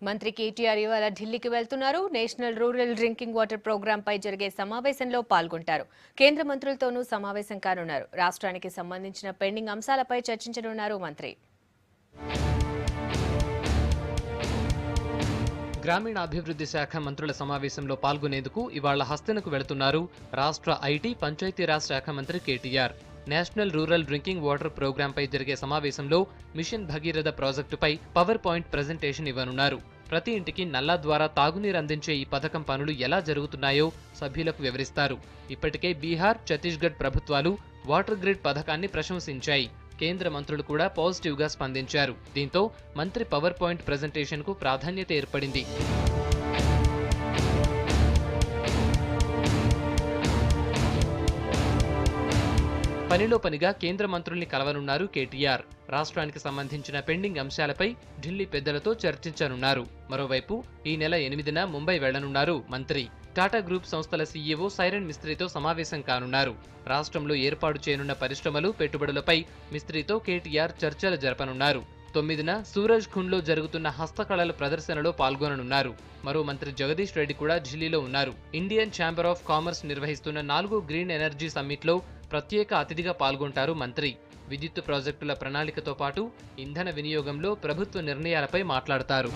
మంత్రి కేటీఆర్ ఇవాళ ఢిల్లీకి వెళ్తున్నారు. National rural drinking water programme పై జరిగే సమావేశంలో పాల్గొంటారు. కేంద్ర మంత్రులతోనూ సమావేశం కానున్నారు. రాష్ట్రానికి సంబంధించిన పెండింగ్ అంశాలపై చర్చించనున్నారు మంత్రి. గ్రామీణాభివృద్ధి శాఖ మంత్రుల సమావేశంలో పాల్గొనేందుకు ఇవాళ హస్తనకు వెళుతున్నారు రాష్ట్ర ఐటీ పంచాయతీరాజ్ శాఖ మంత్రి KTR. National rural drinking water ప్రోగ్రాంపై జరిగే సమావేశంలో మిషన్ భగీరథ ప్రాజెక్టుపై పవర్ పాయింట్ ప్రెజెంటేషన్ ఇవ్వనున్నారు. ప్రతి ఇంటికి నల్లా ద్వారా తాగునీరు అందించే ఈ పథకం పనులు ఎలా జరుగుతున్నాయో సభ్యులకు వివరిస్తారు. ఇప్పటికే బీహార్, ఛత్తీస్గఢ్ ప్రభుత్వాలు వాటర్ గ్రిడ్ పథకాన్ని ప్రశంసించాయి. కేంద్ర మంత్రులు కూడా పాజిటివ్ గా స్పందించారు. దీంతో మంత్రి పవర్ పాయింట్ ప్రెజెంటేషన్ కు ప్రాధాన్యత ఏర్పడింది. పనిలో పనిగా కేంద్ర మంత్రుల్ని కలవనున్నారు కేటీఆర్. రాష్ట్రానికి సంబంధించిన పెండింగ్ అంశాలపై ఢిల్లీ పెద్దలతో చర్చించనున్నారు. మరోవైపు ఈ నెల 8న ముంబై వెళ్లనున్నారు మంత్రి. టాటా గ్రూప్ సంస్థల సీఈఓ సైరన్ మిస్త్రీతో సమావేశం కానున్నారు. రాష్ట్రంలో ఏర్పాటు చేయనున్న పరిశ్రమలు, పెట్టుబడులపై మిస్త్రీతో కేటీఆర్ చర్చలు జరపనున్నారు. 9న సూరజ్ ఖుండ్లో జరుగుతున్న హస్తకళల ప్రదర్శనలో పాల్గొననున్నారు. మరో మంత్రి జగదీష్ రెడ్డి కూడా ఢిల్లీలో ఉన్నారు. ఇండియన్ ఛాంబర్ ఆఫ్ కామర్స్ నిర్వహిస్తున్న 4 గ్రీన్ ఎనర్జీ సమ్మిట్లో ప్రత్యేక అతిథిగా పాల్గొంటారు మంత్రి. విద్యుత్ ప్రాజెక్టుల ప్రణాళికతో పాటు ఇంధన వినియోగంలో ప్రభుత్వ నిర్ణయాలపై మాట్లాడతారు.